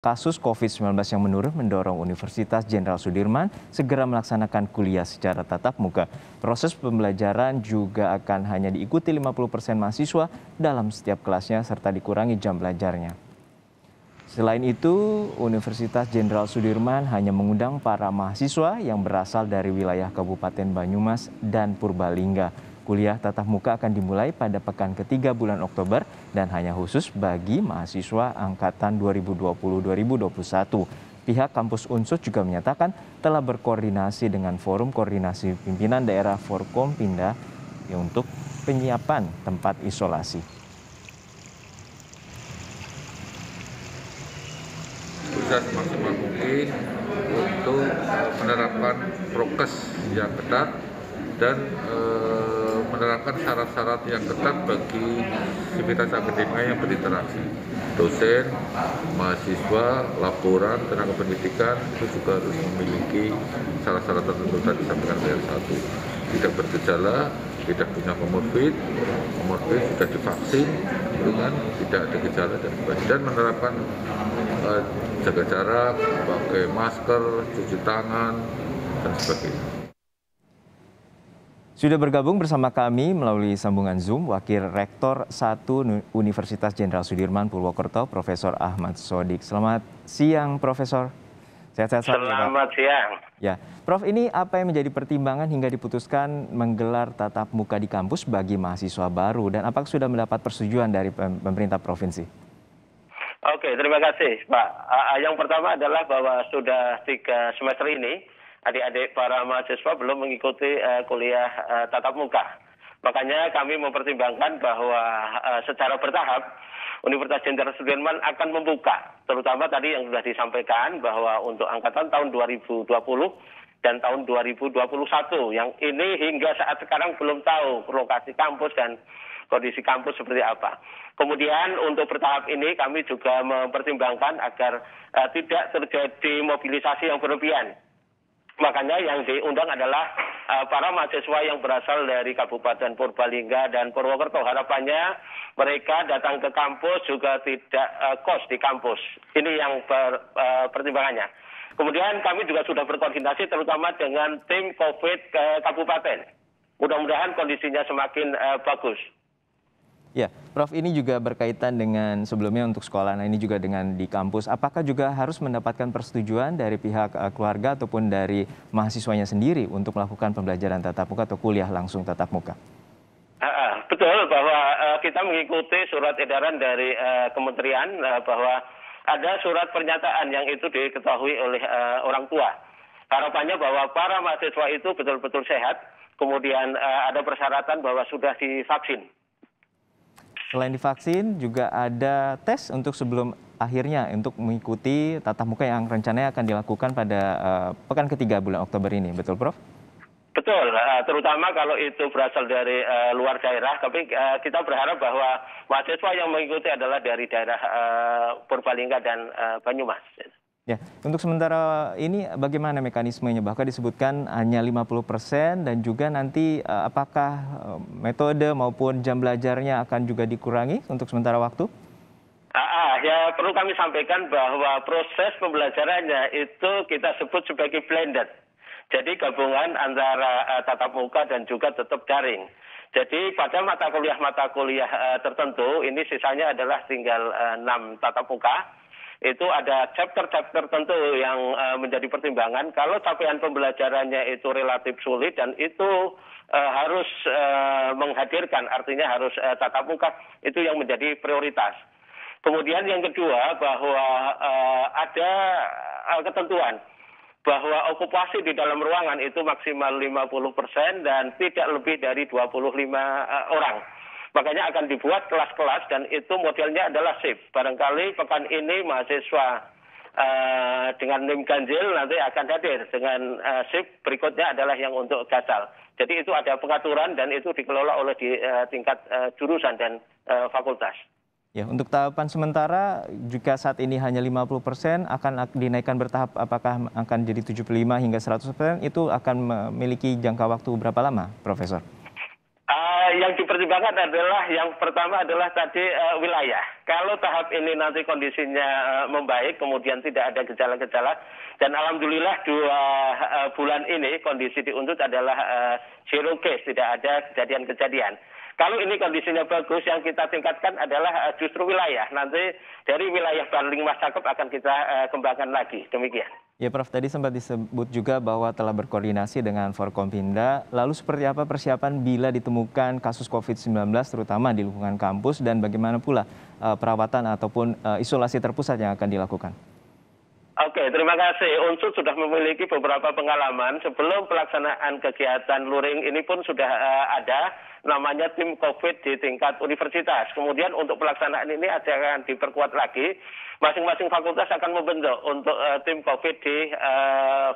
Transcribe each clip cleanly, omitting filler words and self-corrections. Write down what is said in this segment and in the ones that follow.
Kasus COVID-19 yang menurun mendorong Universitas Jenderal Sudirman segera melaksanakan kuliah secara tatap muka. Proses pembelajaran juga akan hanya diikuti 50% mahasiswa dalam setiap kelasnya serta dikurangi jam belajarnya. Selain itu, Universitas Jenderal Sudirman hanya mengundang para mahasiswa yang berasal dari wilayah Kabupaten Banyumas dan Purbalingga. Kuliah tatap muka akan dimulai pada pekan ketiga bulan Oktober dan hanya khusus bagi mahasiswa angkatan 2020-2021. Pihak kampus Unsud juga menyatakan telah berkoordinasi dengan Forum Koordinasi Pimpinan Daerah Forkompinda untuk penyiapan tempat isolasi. Berusaha semaksimal mungkin untuk menerapkan prokes yang ketat dan menerapkan syarat-syarat yang ketat bagi sivitas akademika yang berinteraksi. Dosen, mahasiswa, laporan, tenaga pendidikan itu juga harus memiliki syarat-syarat tertentu tadi disampaikan PR1. Tidak bergejala, tidak punya komorbid sudah divaksin, dengan tidak ada gejala dan menerapkan jaga jarak, pakai masker, cuci tangan, dan sebagainya. Sudah bergabung bersama kami melalui sambungan Zoom Wakil Rektor 1 Universitas Jenderal Sudirman Purwokerto, Profesor Ahmad Sodik. Selamat siang, Profesor. Sehat-sehat selalu. Selamat siang. Ya, Prof, ini apa yang menjadi pertimbangan hingga diputuskan menggelar tatap muka di kampus bagi mahasiswa baru dan apakah sudah mendapat persetujuan dari pemerintah provinsi? Oke, terima kasih, Pak. Yang pertama adalah bahwa sudah 3 semester ini adik-adik para mahasiswa belum mengikuti kuliah tatap muka. Makanya kami mempertimbangkan bahwa secara bertahap Universitas Jenderal Sudirman akan membuka, terutama tadi yang sudah disampaikan bahwa untuk angkatan tahun 2020 dan tahun 2021 yang ini hingga saat sekarang belum tahu lokasi kampus dan kondisi kampus seperti apa. Kemudian untuk bertahap ini kami juga mempertimbangkan agar tidak terjadi mobilisasi yang berlebihan. Makanya yang diundang adalah para mahasiswa yang berasal dari Kabupaten Purbalingga dan Purwokerto. Harapannya mereka datang ke kampus juga tidak kos di kampus. Ini yang pertimbangannya. Kemudian kami juga sudah berkoordinasi terutama dengan tim COVID ke kabupaten. Mudah-mudahan kondisinya semakin bagus. Ya, Prof, ini juga berkaitan dengan sebelumnya untuk sekolah, nah ini juga dengan di kampus. Apakah juga harus mendapatkan persetujuan dari pihak keluarga ataupun dari mahasiswanya sendiri untuk melakukan pembelajaran tatap muka atau kuliah langsung tatap muka? Betul bahwa kita mengikuti surat edaran dari kementerian bahwa ada surat pernyataan yang itu diketahui oleh orang tua. Harapannya bahwa para mahasiswa itu betul-betul sehat, kemudian ada persyaratan bahwa sudah divaksin. Selain divaksin, juga ada tes untuk sebelum akhirnya untuk mengikuti tatap muka yang rencananya akan dilakukan pada pekan ketiga bulan Oktober ini. Betul, Prof? Betul, terutama kalau itu berasal dari luar daerah. Tapi kita berharap bahwa mahasiswa yang mengikuti adalah dari daerah Purbalingga dan Banyumas. Ya, untuk sementara ini bagaimana mekanismenya? Bahkan disebutkan hanya 50% dan juga nanti apakah metode maupun jam belajarnya akan juga dikurangi untuk sementara waktu? Ya perlu kami sampaikan bahwa proses pembelajarannya itu kita sebut sebagai blended. Jadi gabungan antara tatap muka dan juga tetap daring. Jadi pada mata kuliah tertentu ini sisanya adalah tinggal 6 tatap muka. Itu ada chapter-chapter tertentu yang menjadi pertimbangan. Kalau capaian pembelajarannya itu relatif sulit dan itu harus menghadirkan, artinya harus tatap muka, itu yang menjadi prioritas. Kemudian yang kedua bahwa ada ketentuan bahwa okupasi di dalam ruangan itu maksimal 50% dan tidak lebih dari 25 orang. Makanya akan dibuat kelas-kelas dan itu modelnya adalah shift. Barangkali pekan ini mahasiswa dengan NIM ganjil nanti akan hadir dengan shift berikutnya adalah yang untuk gasal. Jadi itu ada pengaturan dan itu dikelola oleh di tingkat jurusan dan fakultas. Ya, untuk tahapan sementara jika saat ini hanya 50% akan dinaikkan bertahap, apakah akan jadi 75 hingga 100%, itu akan memiliki jangka waktu berapa lama, Profesor? Yang dipertimbangkan adalah yang pertama adalah tadi wilayah. Kalau tahap ini nanti kondisinya membaik, kemudian tidak ada gejala-gejala, dan alhamdulillah 2 bulan ini kondisi di Untut adalah zero case, tidak ada kejadian-kejadian. Kalau ini kondisinya bagus, yang kita tingkatkan adalah justru wilayah. Nanti dari wilayah Baling Mas Cakep akan kita kembangkan lagi. Demikian. Ya Prof, tadi sempat disebut juga bahwa telah berkoordinasi dengan Forkompinda. Lalu seperti apa persiapan bila ditemukan kasus COVID-19 terutama di lingkungan kampus, dan bagaimana pula perawatan ataupun isolasi terpusat yang akan dilakukan? Oke, terima kasih. Unsur sudah memiliki beberapa pengalaman. Sebelum pelaksanaan kegiatan luring ini pun sudah ada namanya tim COVID di tingkat universitas. Kemudian untuk pelaksanaan ini akan diperkuat lagi. Masing-masing fakultas akan membentuk untuk tim COVID di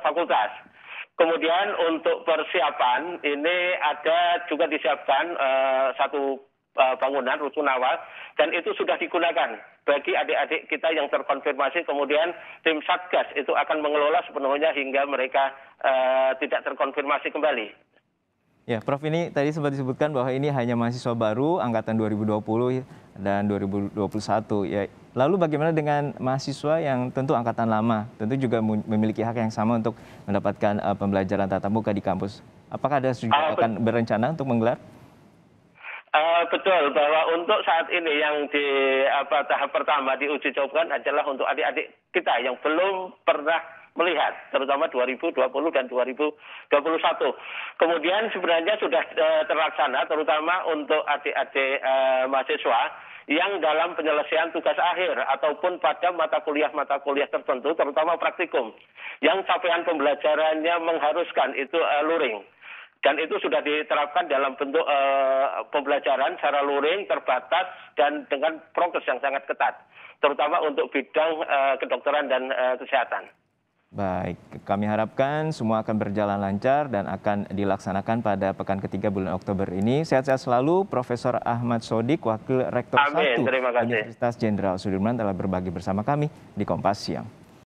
fakultas. Kemudian untuk persiapan ini ada juga disiapkan satu bangunan rusun awal, dan itu sudah digunakan bagi adik-adik kita yang terkonfirmasi. Kemudian tim Satgas itu akan mengelola sepenuhnya hingga mereka tidak terkonfirmasi kembali. Ya, Prof, ini tadi sempat disebutkan bahwa ini hanya mahasiswa baru angkatan 2020 dan 2021. Ya, lalu bagaimana dengan mahasiswa yang tentu angkatan lama, tentu juga memiliki hak yang sama untuk mendapatkan pembelajaran tatap muka di kampus. Apakah ada juga akan berencana untuk menggelar? Betul, bahwa untuk saat ini yang di tahap pertama diuji cobakan adalah untuk adik-adik kita yang belum pernah melihat, terutama 2020 dan 2021. Kemudian sebenarnya sudah terlaksana, terutama untuk adik-adik mahasiswa yang dalam penyelesaian tugas akhir ataupun pada mata kuliah tertentu, terutama praktikum, yang capaian pembelajarannya mengharuskan itu luring. Dan itu sudah diterapkan dalam bentuk pembelajaran secara luring, terbatas, dan dengan prokes yang sangat ketat, terutama untuk bidang kedokteran dan kesehatan. Baik, kami harapkan semua akan berjalan lancar dan akan dilaksanakan pada pekan ketiga bulan Oktober ini. Sehat-sehat selalu, Profesor Ahmad Sodik, Wakil Rektor 1 Amin, terima kasih. Universitas Jenderal Sudirman, telah berbagi bersama kami di Kompas Siang.